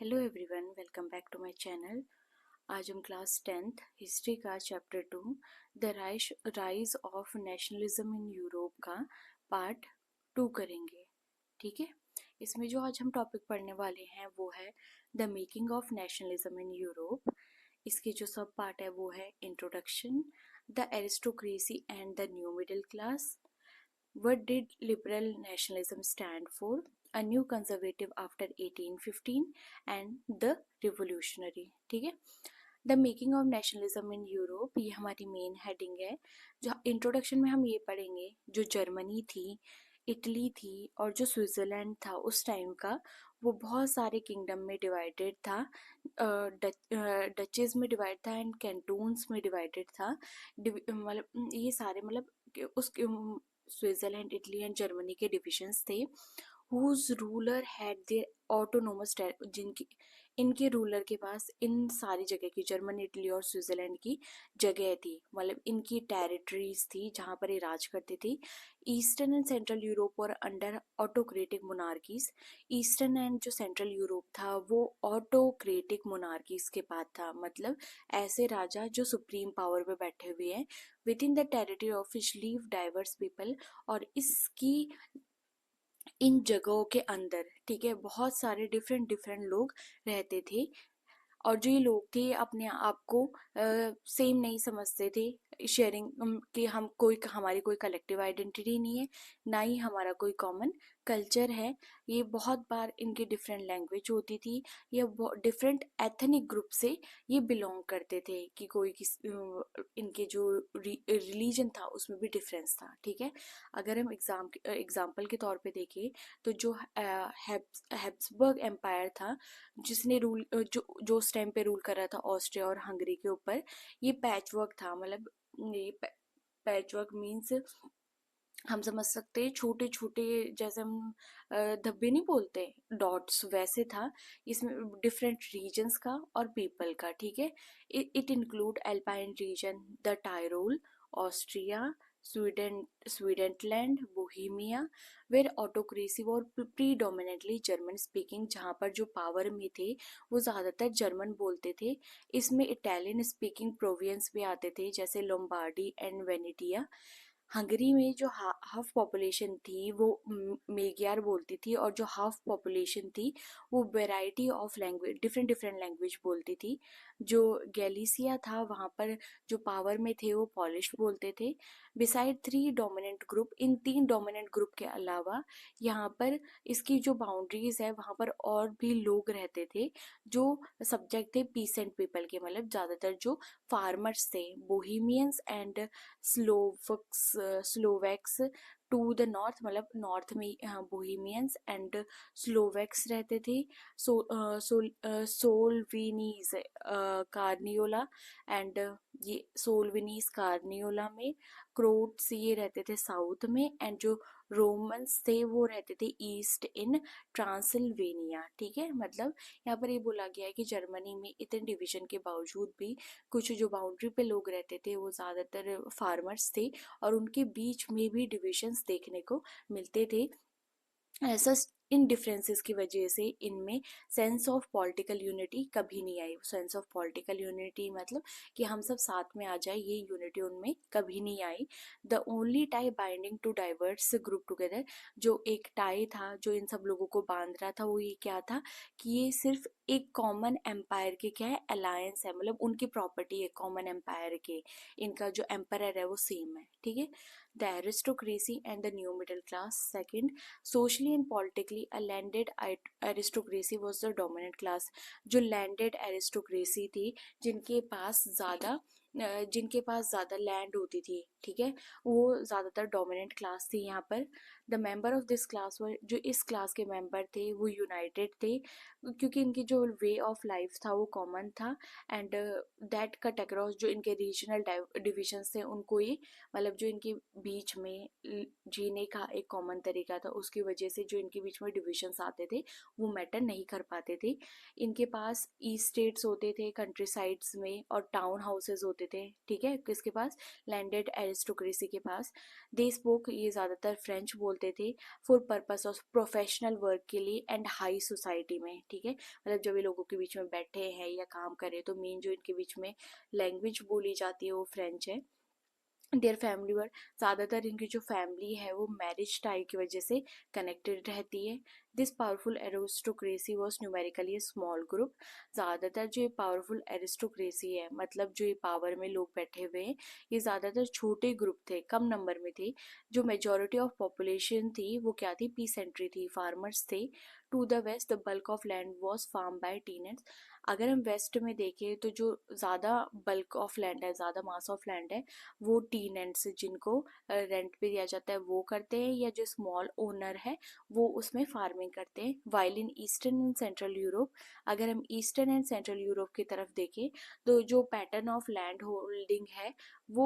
Hello everyone, welcome back to my channel. आज हम class 10th history का chapter 2 the rise of nationalism in Europe का part 2 करेंगे। ठीक है, इसमें जो आज हम टॉपिक पढ़ने वाले हैं वो है the making of nationalism in Europe. इसके जो सब पार्ट है वो है introduction, the aristocracy and the new middle class, what did liberal nationalism stand for? A new conservative after 1815 and the revolutionary। ठीक है, the making of nationalism in Europe ये हमारी मेन हेडिंग है। जो इंट्रोडक्शन में हम ये पढ़ेंगे, जो जर्मनी थी, इटली थी और जो स्विट्ज़रलैंड था उस टाइम का, वो बहुत सारे किंगडम में डिवाइडेड था। डचेस में डिवाइड था एंड कैंटून्स में डिवाइडेड था। मतलब ये सारे मतलब उस स्विट्जरलैंड, इटली एंड जर्मनी के डिविजन्स थे। Whose ruler had their autonomous, जिनकी इनके रूलर के पास इन सारी जगह की, जर्मनी, इटली और स्विट्जरलैंड की जगह थी, मतलब इनकी टेरिटरीज थी जहाँ पर ये राज करते थे। ईस्टर्न एंड सेंट्रल यूरोप और under autocratic monarchies. Eastern and जो सेंट्रल यूरोप था वो ऑटोक्रेटिक मोनार्कीज के पास था, मतलब ऐसे राजा जो सुप्रीम पावर पे बैठे हुए हैं with in the territory of which leave diverse people. और इसकी इन जगहों के अंदर, ठीक है, बहुत सारे डिफरेंट डिफरेंट लोग रहते थे। और जो ये लोग थे अपने आप को सेम नहीं समझते थे। शेयरिंग कि हम कोई, हमारी कोई कलेक्टिव आइडेंटिटी नहीं है, ना ही हमारा कोई कॉमन कल्चर है। ये बहुत बार इनकी डिफरेंट लैंग्वेज होती थी, या डिफरेंट एथनिक ग्रुप से ये बिलोंग करते थे कि कोई इनके जो रिलीजन था उसमें भी डिफरेंस था। ठीक है, अगर हम एग्जाम्पल के तौर पे देखें तो जो हैब्सबर्ग एम्पायर था, जिसने रूल जो उस टाइम पे रूल कर रहा था ऑस्ट्रिया और हंगरी के ऊपर, ये पैचवर्क था। मतलब ये पैचवर्क मीन्स हम समझ सकते हैं छोटे छोटे, जैसे हम धब्बे नहीं बोलते, डॉट्स, वैसे था। इसमें डिफरेंट रीजन्स का और पीपल का। ठीक है, it include alpine region, the Tyrol, Austria, Sudetenland, Bohemia, where autocracy और प्रीडोमिनेटली जर्मन स्पीकिंग, जहाँ पर जो पावर में थे वो ज़्यादातर जर्मन बोलते थे। इसमें इटालियन स्पीकिंग प्रोविंस भी आते थे, जैसे लोम्बार्डी एंड वेनेटिया। हंगरी में जो हाफ पॉपुलेशन थी वो मेग्यार बोलती थी, और जो हाफ पॉपुलेशन थी वो variety of language, different different language बोलती थी। जो गैलिसिया था वहाँ पर जो पावर में थे वो पॉलिश बोलते थे। बिसाइड थ्री डोमिनेंट ग्रुप, इन तीन डोमिनेंट ग्रुप के अलावा यहाँ पर इसकी जो बाउंड्रीज है वहाँ पर और भी लोग रहते थे जो सब्जेक्ट थे पीसेंट पीपल के, मतलब ज़्यादातर जो फार्मर्स थे। बोहेमियंस एंड स्लोवैक्स टू द नॉर्थ, मतलब नॉर्थ में बोहेमियंस एंड स्लोवैक्स रहते थे। सोलविनीज कार्नियोला एंड ये सोलविनीज कार्नियोला में, क्रोट्स ये रहते थे साउथ में, एंड जो रोमन्स थे वो रहते थे ईस्ट इन ट्रांसिल्वेनिया। ठीक है, मतलब यहाँ पर ये बोला गया है कि जर्मनी में इतने डिवीजन के बावजूद भी कुछ जो बाउंड्री पे लोग रहते थे वो ज़्यादातर फार्मर्स थे, और उनके बीच में भी डिविजन्स देखने को मिलते थे। ऐसा इन डिफरेंसेस की वजह से इनमें सेंस ऑफ पॉलिटिकल यूनिटी कभी नहीं आई। सेंस ऑफ पॉलिटिकल यूनिटी मतलब कि हम सब साथ में आ जाए, ये यूनिटी उनमें कभी नहीं आई। The only tie binding to diverse group together, जो एक टाई था जो इन सब लोगों को बांध रहा था, वो ये क्या था कि ये सिर्फ एक कॉमन एम्पायर के क्या है, अलायंस है, मतलब उनकी प्रॉपर्टी है कॉमन एम्पायर के, इनका जो एम्पायर है वो सेम है। ठीक है, the aristocracy and the new middle class. Second, socially and politically a landed aristocracy was the dominant class। जो landed aristocracy थी, जिनके पास ज़्यादा लैंड होती थी, ठीक है, वो ज़्यादातर डोमिनेंट क्लास थी यहाँ पर। The member of this class were, जो इस क्लास के मेंबर थे वो यूनाइटेड थे, क्योंकि इनकी जो वे ऑफ लाइफ था वो कॉमन था। एंड दैट कट अक्रॉस, जो इनके रीजनल डिविजन्स थे उनको ये, मतलब जो इनके बीच में जीने का एक कॉमन तरीका था, उसकी वजह से जो इनके बीच में डिविजन्स आते थे वो मैटर नहीं कर पाते थे। इनके पास ई स्टेट्स होते थे कंट्री साइड्स में, और टाउन हाउसेज होते थे। ठीक है, किसके पास, लैंडेड एरिस्टोक्रेसी के पास। दे स्पोक, ये ज़्यादातर फ्रेंच बोलते बोलते थे for purpose of professional work के लिए एंड हाई सोसाइटी में, ठीक है। मतलब जब ये लोगों के बीच में बैठे हैं या काम कर रहे हैं तो मेन जो इनके बीच में लैंग्वेज बोली जाती है वो फ्रेंच है। देयर फैमिली वर, ज़्यादातर इनकी जो फैमिली है वो मैरिज टाई की वजह से कनेक्टेड रहती है। This powerful aristocracy was numerically small group. ज़्यादातर जो ये पावरफुल एरिस्टोक्रेसी है, मतलब जो ये पावर में लोग बैठे हुए हैं, ये ज़्यादातर छोटे ग्रुप थे, कम नंबर में थे। जो मेजोरिटी ऑफ पॉपुलेशन थी वो क्या थी, पीसेंट्री थी, फार्मर्स थे। To the west the bulk of land was farm by tenants. अगर हम वेस्ट में देखें तो जो ज़्यादा बल्क ऑफ लैंड है, ज़्यादा मास ऑफ लैंड है, वो टीनेंट्स जिनको रेंट पे दिया जाता है वो करते हैं, या जो स्मॉल ओनर है वो उसमें फार्मिंग करते हैं। While in eastern and central Europe, अगर हम ईस्टर्न एंड सेंट्रल यूरोप की तरफ देखें तो जो पैटर्न ऑफ लैंड होल्डिंग है वो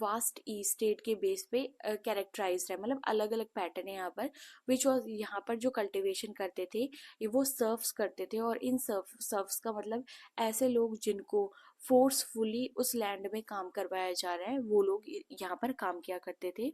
वास्ट ईस्टेट के बेस पे कैरेक्टराइज है, मतलब अलग अलग पैटर्न है यहाँ पर। विच वॉज, यहाँ पर जो कल्टिवेशन करते थे ये वो सर्फ्स करते थे, और इन सर्फ्स का मतलब ऐसे लोग जिनको फोर्सफुली उस लैंड में काम करवाया जा रहा है वो लोग यहाँ पर काम किया करते थे।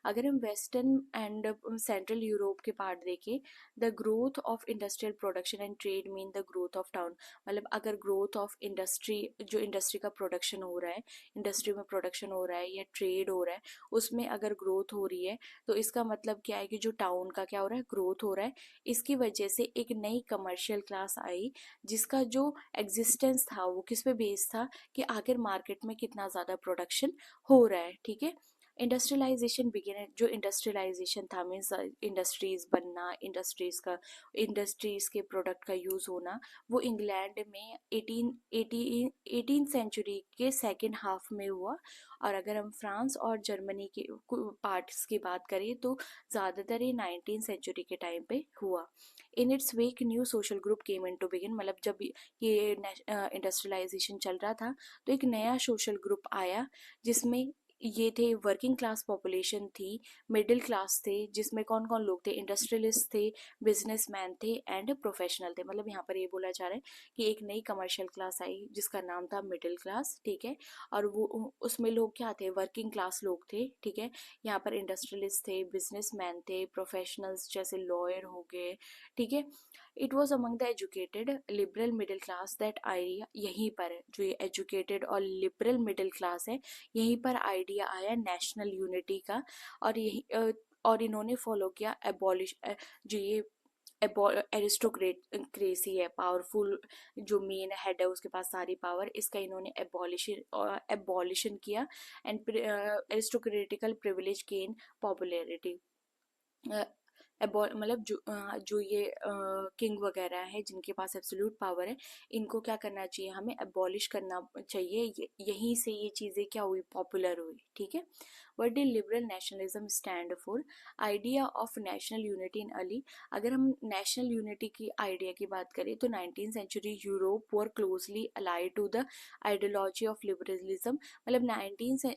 अगर हम वेस्टर्न एंड सेंट्रल यूरोप के पार्ट देखें, the growth of industrial production and trade mean the growth of town. मतलब अगर ग्रोथ ऑफ इंडस्ट्री, जो इंडस्ट्री का प्रोडक्शन हो रहा है, इंडस्ट्री में प्रोडक्शन हो रहा है या ट्रेड हो रहा है, उसमें अगर ग्रोथ हो रही है तो इसका मतलब क्या है कि जो टाउन का क्या हो रहा है, ग्रोथ हो रहा है। इसकी वजह से एक नई कमर्शियल क्लास आई जिसका जो एग्जिस्टेंस था वो किस पे बेस्ड था कि आखिर मार्केट में कितना ज़्यादा प्रोडक्शन हो रहा है, ठीक है। इंडस्ट्रियलाइजेशन बिगिन, जो इंडस्ट्रियलाइजेशन था मीन्स इंडस्ट्रीज बनना, इंडस्ट्रीज के प्रोडक्ट का यूज़ होना, वो इंग्लैंड में 18 सेंचुरी के सेकेंड हाफ में हुआ। और अगर हम फ्रांस और जर्मनी के पार्ट्स की बात करें तो ज़्यादातर ये 19 सेंचुरी के टाइम पे हुआ। In its wake new social group came in to begin, मतलब जब ये इंडस्ट्रियलाइजेशन चल रहा था तो एक नया सोशल ग्रुप आया जिसमें ये थे, वर्किंग क्लास पॉपुलेशन थी, मिडिल क्लास थे, जिसमें कौन कौन लोग थे, इंडस्ट्रियलिस्ट थे, बिजनेसमैन थे एंड प्रोफेशनल थे। मतलब यहाँ पर ये बोला जा रहा है कि एक नई कमर्शियल क्लास आई जिसका नाम था मिडिल क्लास, ठीक है। और वो उसमें लोग क्या थे, वर्किंग क्लास लोग थे, ठीक है। यहाँ पर इंडस्ट्रियलिस्ट थे, बिजनेसमैन थे, प्रोफेशनल्स जैसे लॉयर हो गए, ठीक है। It was among the educated liberal middle class that idea, यहीं पर जो ये एजुकेटेड और लिबरल मिडिल क्लास है यहीं पर आइडिया आया नेशनल यूनिटी का। और यही और इन्होंने फॉलो किया एबॉलिश, जो ये एरिस्टोक्रेसी है, पावरफुल जो मेन हेड है उसके पास सारी पावर, इसका इन्होंने एबॉलिशन किया एंड एरिस्टोक्रेटिकल प्रिविलेज गेन पॉपुलैरिटी। मतलब जो ये किंग वगैरह है जिनके पास एब्सोल्यूट पावर है, इनको क्या करना चाहिए, हमें एबॉलिश करना चाहिए। यहीं से ये चीज़ें क्या हुई, पॉपुलर हुई, ठीक है। What did liberal nationalism stand for, idea of national unity in early. अगर हम नेशनल यूनिटी की आइडिया की बात करें तो 19th century Europe were closely allied to the ideology of liberalism. मतलब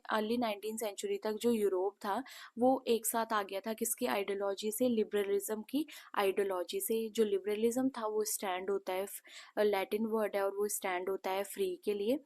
अर्ली 19th सेंचुरी तक जो यूरोप था वो एक साथ आ गया था किसकी आइडियोलॉजी से, लिबरलिज्म की आइडियोलॉजी से। जो लिबरलिज्म था वो स्टैंड होता है, लैटिन वर्ड है और वो स्टैंड होता है फ्री के लिए।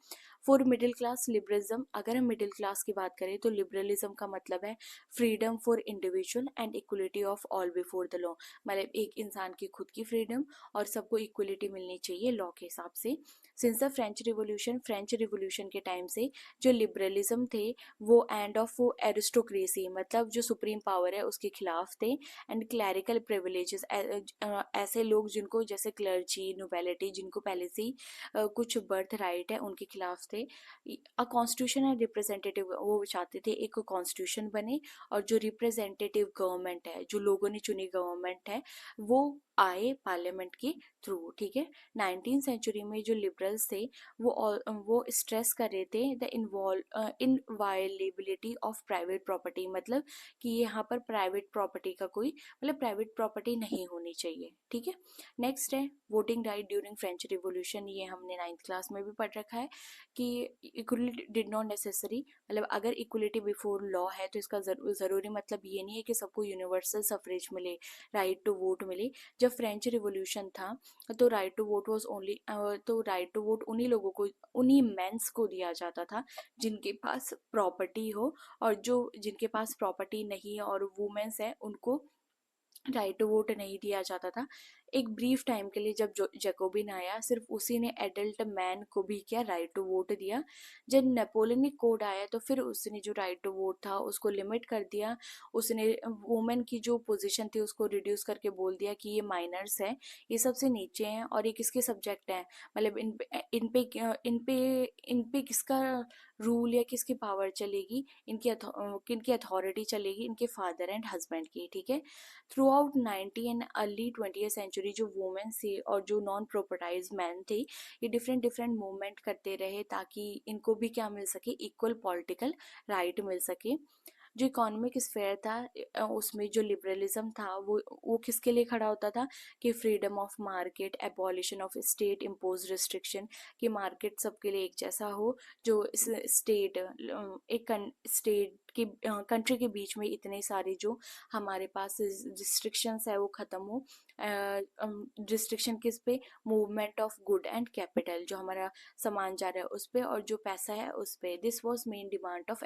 फॉर मिडिल क्लास लिबरलिज्म, अगर हम मिडिल क्लास की बात करें तो लिबरलिज्म का मतलब है freedom for individual and equality of all before the law. मतलब एक इंसान की खुद की फ्रीडम और सबको इक्वलिटी मिलनी चाहिए लॉ के हिसाब से। सिंस द फ्रेंच रिवोल्यूशन के टाइम से जो लिबरलिज्म थे वो एंड ऑफ वो एरिस्टोक्रेसी, मतलब जो सुप्रीम पावर है उसके खिलाफ थे। एंड क्लैरिकल प्रिविलेजेस, ऐसे लोग जिनको जैसे क्लर्जी, नोबेलिटी, जिनको पहले से ही कुछ बर्थ राइट है उनके खिलाफ थे। अ कॉन्स्टिट्यूशन एंड रिप्रेजेंटेटिव, वो चाहते थे एक कॉन्स्टिट्यूशन बने और जो रिप्रेजेंटेटिव गवर्नमेंट है, जो लोगों ने चुनी गवर्नमेंट है, वो आए पार्लियामेंट के थ्रू, ठीक है। 19th सेंचुरी में जो लिबरल्स थे वो स्ट्रेस कर रहे थे द इनवायलेबिलिटी ऑफ प्राइवेट प्रॉपर्टी, मतलब कि यहाँ पर प्राइवेट प्रॉपर्टी का कोई, मतलब प्राइवेट प्रॉपर्टी नहीं होनी चाहिए, ठीक है। नेक्स्ट है voting right during French revolution, ये हमने 9th क्लास में भी पढ़ रखा है कि इक्वलिटी डिड नॉट नेसेसरी, मतलब अगर इक्वलिटी बिफोर लॉ है तो इसका ज़रूरी मतलब ये नहीं है कि सबको यूनिवर्सल सफरेज मिले, राइट टू वोट मिले। जब फ्रेंच रिवोल्यूशन था तो right to vote was only, तो राइट टू वोट उन्हीं लोगों को, उन्हीं मेंस को दिया जाता था जिनके पास प्रॉपर्टी हो, और जो जिनके पास प्रॉपर्टी नहीं है और वुमेन्स है उनको राइट टू वोट नहीं दिया जाता था। एक ब्रीफ टाइम के लिए जब जैकोबिन आया, सिर्फ उसी ने एडल्ट मैन को भी क्या राइट टू वोट दिया। जब नेपोलियनिक कोड आया तो फिर उसने जो राइट टू वोट था उसको लिमिट कर दिया। उसने वुमेन की जो पोजीशन थी उसको रिड्यूस करके बोल दिया कि ये माइनर्स है, ये सबसे नीचे हैं, और ये किसके सब्जेक्ट हैं, मतलब इन पे किसका रूल या किसकी पावर चलेगी, किनकी अथॉरिटी चलेगी, इनके फादर एंड हस्बैंड की, ठीक है। Throughout 19 and early 20th century जो वुमेन थे और जो नॉन प्रोपर्टाइज मैन थे, ये डिफरेंट डिफरेंट मूवमेंट करते रहे ताकि इनको भी क्या मिल सके, इक्वल पॉलिटिकल राइट मिल सके। जो इकोनॉमिक स्फेयर था, उसमें जो लिबरलिज्म था वो किसके लिए खड़ा होता था कि freedom of market, abolition of state impose restriction, कि मार्केट सबके लिए एक जैसा हो, जो इस स्टेट एक स्टेट की कंट्री के बीच में इतने सारे जो हमारे पास रिस्ट्रिक्शंस है वो ख़त्म हो। रिस्ट्रिक्शन किस पे, movement of good and capital, जो हमारा सामान जा रहा है उस पे और जो पैसा है उस पे। This was main demand of,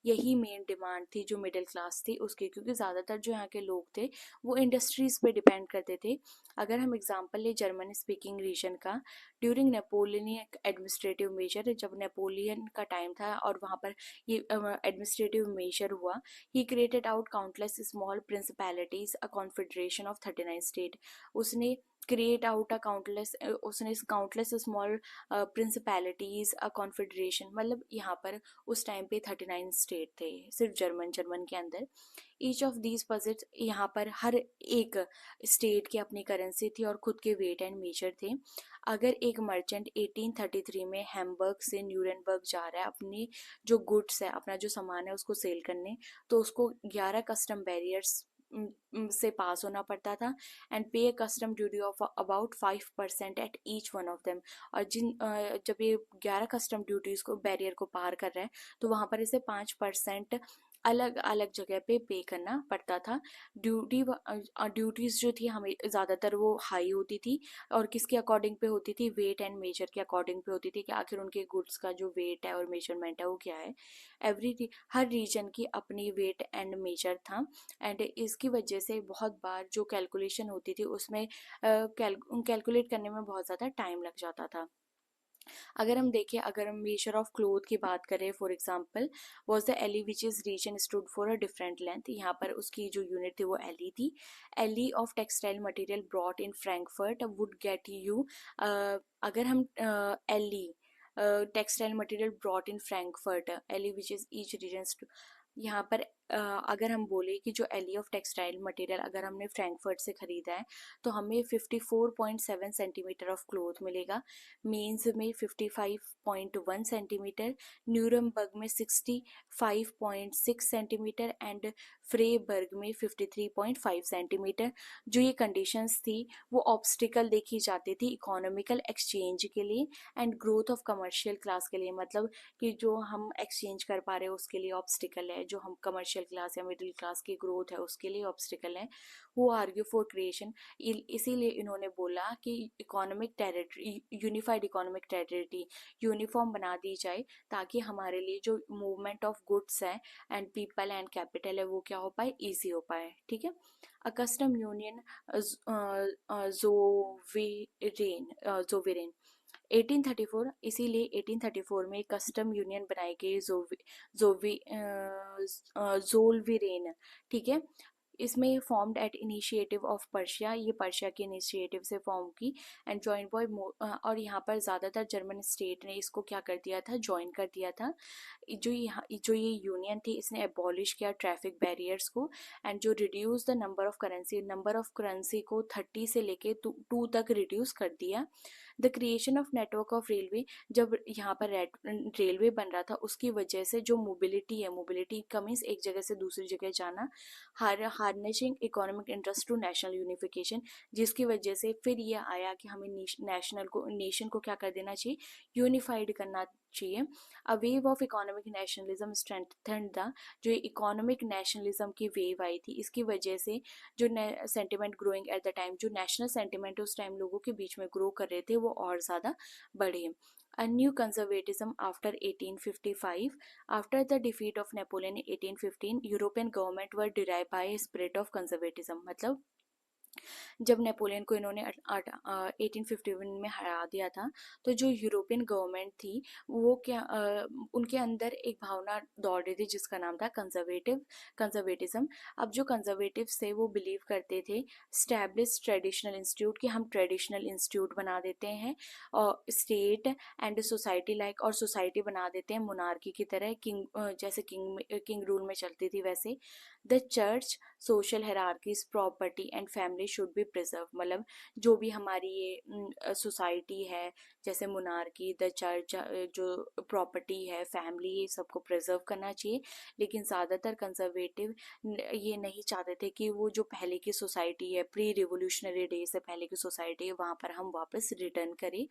यही मेन डिमांड थी जो मिडिल क्लास थी उसकी, क्योंकि ज़्यादातर जो यहाँ के लोग थे वो इंडस्ट्रीज पे डिपेंड करते थे। अगर हम एग्जांपल ले जर्मन स्पीकिंग रीजन का, ड्यूरिंग नेपोलियन एडमिनिस्ट्रेटिव मेजर, जब नेपोलियन का टाइम था और वहाँ पर ये एडमिनिस्ट्रेटिव मेजर हुआ, he created out countless small principalities a confederation of 39 state. उसने क्रिएट आउट अ काउंटलेस, उसने काउंटलेस स्मॉल प्रिंसिपैलिटीज अ कॉन्फेडरेशन, मतलब यहाँ पर उस टाइम पे 39 स्टेट थे सिर्फ जर्मन के अंदर। ईच ऑफ दीज पॉजिट्स, यहाँ पर हर एक स्टेट की अपनी करेंसी थी और खुद के वेट एंड मेजर थे। अगर एक मर्चेंट 1833 में हैम्बर्ग से न्यूरेनबर्ग जा रहा है अपनी जो गुड्स है, अपना जो सामान है उसको सेल करने, तो उसको 11 कस्टम बैरियर्स से पास होना पड़ता था एंड पे ए custom duty of about 5% at each one of them. और जब ये 11 कस्टम ड्यूटीज को बैरियर को पार कर रहा है तो वहाँ पर इसे 5% अलग अलग जगह पे करना पड़ता था। ड्यूटीज जो थी हमें ज़्यादातर वो हाई होती थी, और किसके अकॉर्डिंग पे होती थी, वेट एंड मेजर के अकॉर्डिंग पे होती थी कि आखिर उनके गुड्स का जो वेट है और मेजरमेंट है वो क्या है। हर रीजन की अपनी वेट एंड मेजर था, एंड इसकी वजह से बहुत बार जो कैलकुलेशन होती थी उसमें कैलकुलेट करने में बहुत ज़्यादा टाइम लग जाता था। अगर हम देखें, अगर हम मेजर ऑफ क्लोथ की बात करें, for example was the ell which is region stood for a different length, यहाँ पर उसकी जो यूनिट थी वो एली थी। Ell of textile material brought in Frankfurt would get you, अगर हम ell textile material brought in Frankfurt, ell which is each region, यहाँ पर अगर हम बोले कि जो एली ऑफ टेक्सटाइल मटेरियल अगर हमने फ्रैंकफर्ट से ख़रीदा है तो हमें 54.7 सेंटीमीटर ऑफ क्लोथ मिलेगा, मेंस में 55.1 सेंटीमीटर, न्यूरमबर्ग में 65.6 सेंटीमीटर एंड फ्रेबर्ग में 53.5 सेंटीमीटर। जो ये कंडीशंस थी वो ऑब्स्टिकल देखी जाती थी इकोनॉमिकल एक्सचेंज के लिए and growth of commercial class के लिए, मतलब कि जो हम एक्सचेंज कर पा रहे हैं उसके लिए ऑब्स्टिकल है, जो हम कमर्शियल क्लास या मिडिल क्लास की ग्रोथ है उसके लिए ऑब्स्टिकल है। वो आर्ग्यू फॉर क्रिएशन, इसीलिए इन्होंने बोला कि economic territory, unified economic territory uniform बना दी जाए ताकि हमारे लिए जो मूवमेंट ऑफ गुड्स है एंड पीपल एंड कैपिटल है वो क्या हो पाए, ईजी हो पाए, ठीक है। अ कस्टम यूनियन जोवेरेन 1834, इसीलिए 1834 में कस्टम यूनियन बनाई गई जोलविरेन, ठीक है। इसमें formed at initiative of Persia, ये पर्शिया के इनिशिएटिव से फॉर्म की एंड ज्वाइन बॉय, और यहाँ पर ज़्यादातर जर्मन स्टेट ने इसको क्या कर दिया था, ज्वाइन कर दिया था। जो ये यूनियन थी इसने एबॉलिश किया ट्रैफिक बैरियर्स को एंड जो reduce the number of currency को 30 से लेके 2 तक रिड्यूस कर दिया। The creation of network of railway, जब यहाँ पर रेलवे बन रहा था उसकी वजह से जो मोबिलिटी है, मोबिलिटी का मीन्स एक जगह से दूसरी जगह जाना, harnessing economic interest to national unification, जिसकी वजह से फिर ये आया कि हमें नेशन को क्या कर देना चाहिए, यूनिफाइड करना चाहिए। A wave of economic nationalism strengthen the, जो इकोनॉमिक नेशनलिज्म की वेव आई थी, इसकी वजह से जो sentiment growing at the time, जो नेशनल सेंटिमेंट उस टाइम लोगों के बीच में ग्रो कर रहे थे, वो और ज़्यादा बढ़े। A new conservatism after 1855. After the defeat of Napoleon in 1815, European government were derived by a spirit of conservatism. मतलब जब नेपोलियन को इन्होंने 1851 में हरा दिया था, तो जो यूरोपियन गवर्नमेंट थी वो क्या उनके अंदर एक भावना दौड़ रही थी जिसका नाम था कंजर्वेटिज्म। अब जो कंजर्वेटिव्स थे वो बिलीव करते थे स्टैब्लिश ट्रेडिशनल इंस्टीट्यूट, कि हम ट्रेडिशनल इंस्टीट्यूट बना देते हैं और स्टेट एंड सोसाइटी लाइक, और सोसाइटी बना देते हैं मोनार्की की तरह, जैसे किंग रूल में चलती थी वैसे। The church social hierarchies property and family should be preserve, मतलब जो भी हमारी ये सोसाइटी है, जैसे मोनार्की, द चर्च, जो प्रॉपर्टी है, फैमिली, ये सबको प्रिजर्व करना चाहिए। लेकिन ज़्यादातर कंजर्वेटिव ये नहीं चाहते थे कि वो जो पहले की सोसाइटी है, प्री रिवोल्यूशनरी डे से पहले की सोसाइटी है, वहाँ पर हम वापस रिटर्न करें।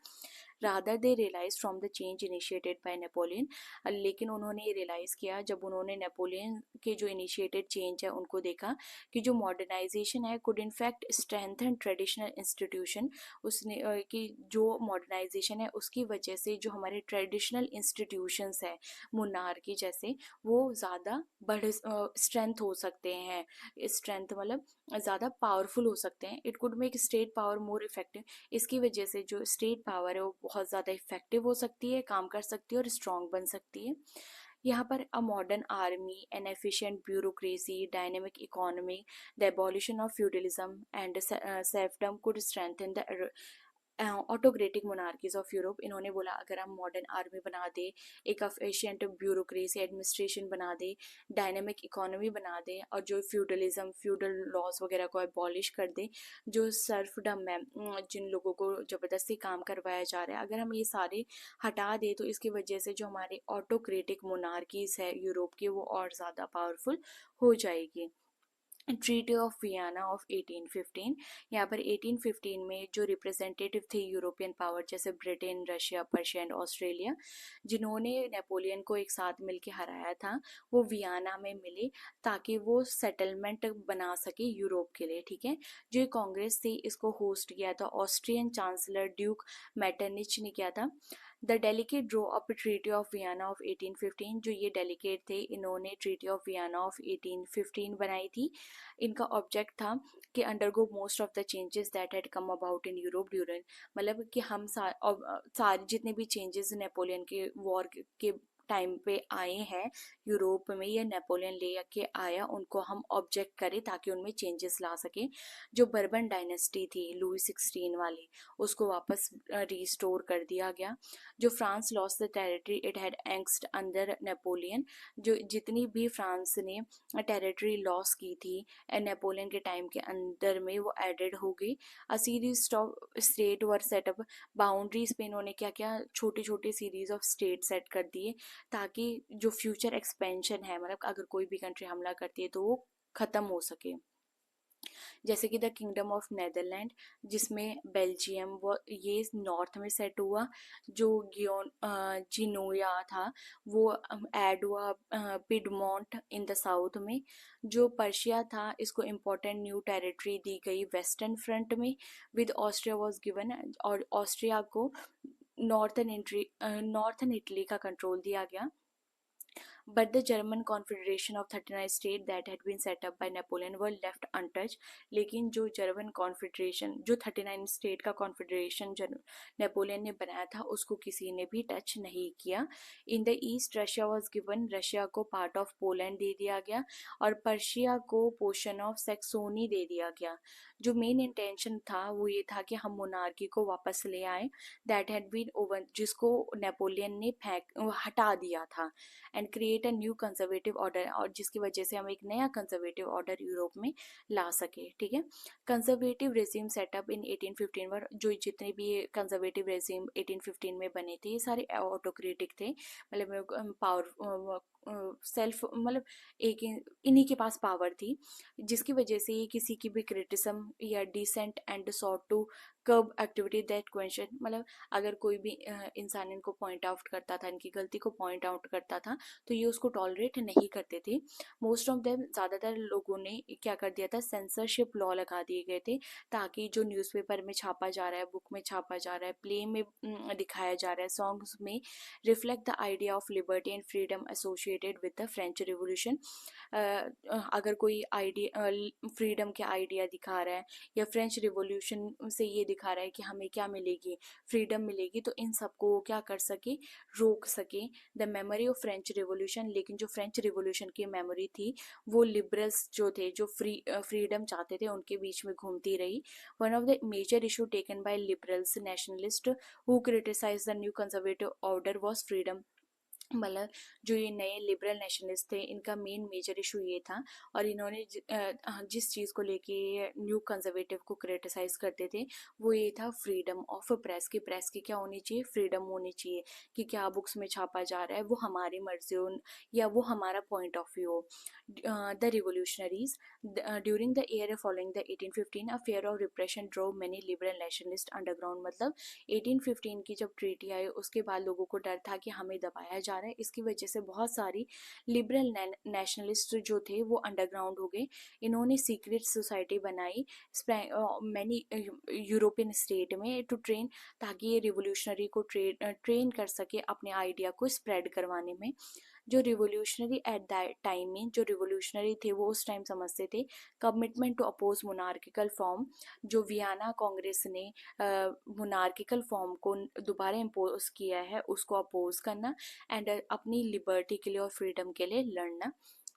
Rather they realise from the change initiated by Napoleon, लेकिन उन्होंने ये रियलाइज़ किया जब उन्होंने नेपोलियन के जो इनिशिएटेड चेंज है उनको देखा कि जो मॉडर्नाइजेशन है could in fact strengthen traditional institution, उसने कि जो मॉडर्नाइजेशन है उसकी वजह से जो हमारे ट्रेडिशनल इंस्टीट्यूशंस है मुनार की जैसे, वो ज़्यादा बढ़ स्ट्रेंथ हो सकते हैं। स्ट्रेंथ मतलब ज़्यादा पावरफुल हो सकते हैं। It could make state power more effective, इसकी वजह से जो स्टेट पावर है वो बहुत ज़्यादा इफेक्टिव हो सकती है, काम कर सकती है और स्ट्रॉन्ग बन सकती है। यहाँ पर a modern army, an efficient bureaucracy, dynamic economy, the abolition of feudalism and serfdom could strengthen the autocratic monarchies of Europe. इन्होंने बोला अगर हम मॉडर्न आर्मी बना दे, एक एफिशिएंट ब्यूरोक्रेसी एडमिनिस्ट्रेशन बना दे, डायनेमिक इकोनॉमी बना दे, और जो फ्यूडल लॉज वगैरह को एबॉलिश कर दे, जो सर्फडम है, जिन लोगों को ज़बरदस्ती काम करवाया जा रहा है, अगर हम ये सारे हटा दे तो इसकी वजह से जो हमारे ऑटोक्रेटिक मोनार्कीज है यूरोप की वो और ज़्यादा पावरफुल हो जाएगी। ट्रीटी ऑफ वियना ऑफ 1815, यहाँ पर 1815 में जो रिप्रेजेंटेटिव थे यूरोपियन पावर जैसे Britain, Russia, Persia and Australia, जिन्होंने नेपोलियन को एक साथ मिलके हराया था, वो वियना में मिले ताकि वो सेटलमेंट बना सके यूरोप के लिए। ठीक है, जो कांग्रेस थी इसको होस्ट किया था ऑस्ट्रियन चांसलर ड्यूक मेटरनिच ने किया था। The delicate drew up treaty of Vienna of 1815, जो ये डेलीकेट थे इन्होंने ट्रीटी ऑफ वियना ऑफ 1815 बनाई थी। इनका ऑब्जेक्ट था कि undergo most of the changes that had come about in Europe during, मतलब कि हम सारे जितने भी चेंजेस नेपोलियन के वॉर के टाइम पे आए हैं यूरोप में, या नेपोलियन ले के आया, उनको हम ऑब्जेक्ट करें ताकि उनमें चेंजेस ला सके। जो बर्बन डायनेस्टी थी लुई 16 वाली, उसको वापस रिस्टोर कर दिया गया। जो France lost the territory it had angst under Napoleon, जो जितनी भी फ्रांस ने टेरिटरी लॉस की थी नेपोलियन के टाइम के अंदर में, वो एडेड हो गई। A series of state were set up, boundaries पे इन्होंने क्या क्या छोटे छोटे सीरीज ऑफ स्टेट सेट कर दिए ताकि जो फ्यूचर एक्सपेंशन है, मतलब अगर कोई भी कंट्री हमला करती है तो वो ख़त्म हो सके। जैसे कि द किंगडम ऑफ नेदरलैंड, जिसमें बेल्जियम वो ये नॉर्थ में सेट हुआ, जो जिनोया था वो ऐड हुआ पिडमोंट इन द साउथ में। जो पर्शिया था इसको इम्पोर्टेंट न्यू टेरिटरी दी गई वेस्टर्न फ्रंट में, विद ऑस्ट्रिया वाज गिवन, और ऑस्ट्रिया को नॉर्थन इटली का कंट्रोल दिया गया। But the German Confederation of 39 states that had been set up by Napoleon were left untouched. लेकिन जो जर्मन कॉन्फेडरेशन, जो 39 स्टेट का कॉन्फेडरेशन नेपोलियन ने बनाया था, उसको किसी ने भी टच नहीं किया। In the east Russia was given, Russia को पार्ट ऑफ पोलैंड दे दिया गया, और पर्शिया को पोर्शन ऑफ सेक्सोनी दे दिया गया। जो मेन इंटेंशन था वो ये था कि हम मोनार्की को वापस ले आए, दैट हैड बीन ओवन, जिसको नेपोलियन ने हटा दिया था, and create a new conservative order, और जिसकी वजह से हम एक नया कंजर्वेटिव ऑर्डर यूरोप में ला सके। ठीक है, कंजर्वेटिव रेजिम सेटअप इन 1815 पर, जो जितने भी कंजर्वेटिव रेजिम 1815 में बने थे ये सारे ऑटोक्रेटिक थे, मतलब पावर सेल्फ मतलब एक इन्हीं के पास पावर थी, जिसकी वजह से ये किसी की भी क्रिटिसिज्म या dissent and sought to curb activity that question, मतलब अगर कोई भी इंसान इनको पॉइंट आउट करता था, इनकी गलती को पॉइंट आउट करता था, तो ये उसको टॉलरेट नहीं करते थे। मोस्ट ऑफ देम, ज़्यादातर लोगों ने क्या कर दिया था, सेंसरशिप लॉ लगा दिए गए थे, ताकि जो न्यूज़पेपर में छापा जा रहा है, बुक में छापा जा रहा है, प्ले में दिखाया जा रहा है, सॉन्ग्स में, reflect the idea of liberty and freedom associated with the French revolution. अगर कोई आइडिया फ्रीडम के आइडिया दिखा रहा है या फ्रेंच रिवॉल्यूशन से ये दिखा रहा है कि हमें क्या मिलेगी, फ्रीडम मिलेगी, तो इन सबको वो क्या कर सके, रोक सके, the memory of French revolution. लेकिन जो फ्रेंच रिवॉल्यूशन की मेमोरी थी वो लिबरल्स जो थे, जो फ्रीडम चाहते थे, उनके बीच में घूमती रही। One of the major issue taken by liberals nationalist who criticise the new conservative order was freedom. मतलब जो ये नए लिबरल नेशनलिस्ट थे, इनका मेन मेजर इशू ये था, और इन्होंने जिस चीज़ को लेके न्यू कंजर्वेटिव को क्रिटिसाइज करते थे, वो ये था फ्रीडम ऑफ प्रेस की। प्रेस की क्या होनी चाहिए, फ्रीडम होनी चाहिए, कि क्या बुक्स में छापा जा रहा है वो हमारी मर्जी हो या वो हमारा पॉइंट ऑफ व्यू हो। The revolutionaries during the year following the 1815 a fair of repression drove many liberal nationalist underground. मतलब 1815 की जब ट्रीटी आई, उसके बाद लोगों को डर था कि हमें दबाया जा रहा है, इसकी वजह से बहुत सारी लिबरल नेशनलिस्ट जो थे वो अंडरग्राउंड हो गए। इन्होंने सीक्रेट सोसाइटी बनाई मैनी यूरोपियन स्टेट में टू ट्रेन, ताकि ये रिवोल्यूशनरी को ट्रेन कर सके अपने आइडिया को स्प्रेड करवाने में। जो रिवोल्यूशनरी एट दैट टाइम में, जो रिवोल्यूशनरी थे वो उस टाइम समझते थे commitment to oppose monarchical form. जो वियना कांग्रेस ने मोनार्किकल फॉर्म को दोबारा इम्पोज किया है, उसको अपोज करना, एंड अपनी लिबर्टी के लिए और फ्रीडम के लिए लड़ना।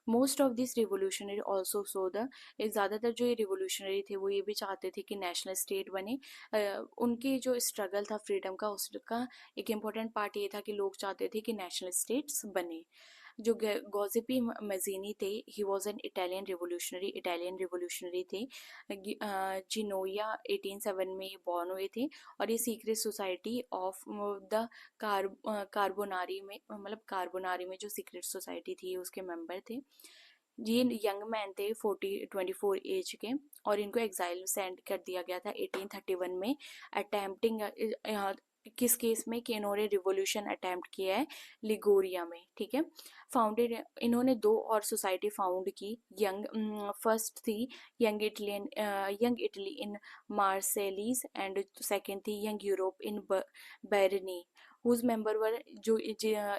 Most of this revolutionary also so the, ज़्यादातर जो ये रिवोल्यूशनरी थे वो ये भी चाहते थे कि नेशनल स्टेट बने। उनके जो स्ट्रगल था फ्रीडम का, उसका एक इम्पॉर्टेंट पार्ट ये था कि लोग चाहते थे कि नेशनल स्टेट्स बने। जो गॉसिपी मजीनी थे, he was an Italian revolutionary थे। जिनोया 1807 में ये बॉर्न हुए थे, और ये secret society of the Carbonari में, मतलब कार्बोनारी में जो सीक्रेट सोसाइटी थी उसके मेंबर थे। ये यंग मैन थे 24 एज के, और इनको एग्जाइल में सेंड कर दिया गया था 1831 में, अटेम्प्टिंग किस केस में, कि इन्होंने रिवोल्यूशन अटेम्प्ट किया है लिगोरिया में, ठीक है। फाउंडेड, इन्होंने दो और सोसाइटी फाउंड की। यंग फर्स्ट थी young Italy in Marseilles, and second थी young Europe in Berne, whose member were,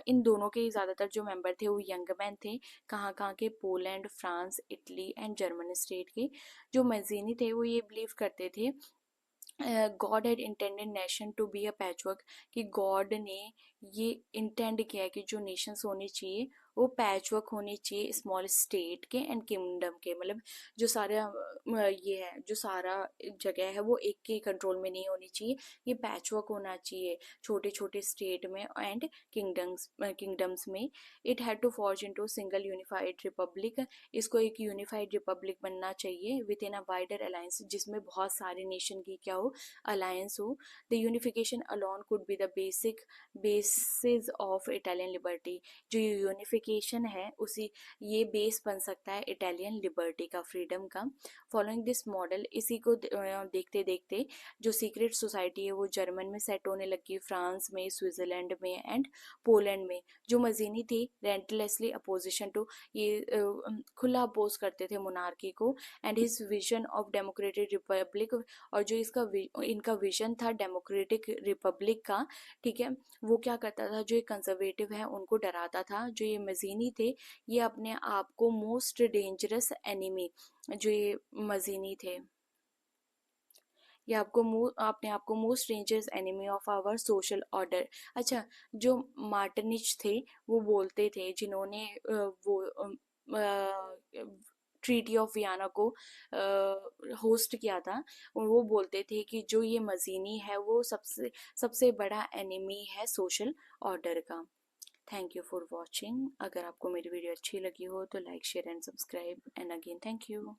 इन दोनों के ज़्यादातर जो मेंबर थे वो यंग मैन थे। कहाँ कहाँ के, Poland, France, Italy and German state के। जो मजीनी थे वो ये बिलीव करते थे God had intended nation to be a patchwork, कि गॉड ने ये इंटेंड किया है कि जो नेशंस होनी चाहिए वो पैचवर्क होनी चाहिए, स्मॉल स्टेट के एंड किंगडम के। मतलब जो सारा ये है, जो सारा जगह है वो एक के कंट्रोल में नहीं होनी चाहिए, ये पैचवर्क होना चाहिए छोटे छोटे स्टेट में एंड किंगडम्स में। It had to forge into single unified republic, इसको एक यूनिफाइड रिपब्लिक बनना चाहिए within a wider alliance, जिसमें बहुत सारे नेशन की क्या हो, अलायंस हो। The unification alone could be the basic basis of Italian liberty, जो यूनिफिकेशन है उसी, ये बेस बन सकता है इटालियन लिबर्टी का, फ्रीडम का। फॉलोइंग दिस मॉडल, इसी को देखते देखते जो सीक्रेट सोसाइटी है वो जर्मन में सेट होने लगी, फ्रांस में, स्विट्जरलैंड में एंड पोलैंड में। जो मजीनी थी रेंटलेसली अपोजिशन टू, ये खुला अपोज करते थे मोनार्की को, and his vision of democratic Republic, और जो इनका विजन था डेमोक्रेटिक रिपब्लिक का, ठीक है, वो क्या करता था, जो ये कंजर्वेटिव है उनको डराता था। जो ये मजीनी थे, ये अपने आप को मोस्ट डेंजरस एनिमी, जो ये मजीनी थे, ये अपने आप को most dangerous enemy of our social order. अच्छा, जो मार्टिनिच थे वो बोलते थे, जिन्होंने वो ट्रीटी ऑफ वियना को होस्ट किया था, वो बोलते थे कि जो ये मजीनी है वो सबसे सबसे बड़ा एनिमी है सोशल ऑर्डर का। Thank you for watching. अगर आपको मेरी वीडियो अच्छी लगी हो तो like, share and subscribe, and again thank you.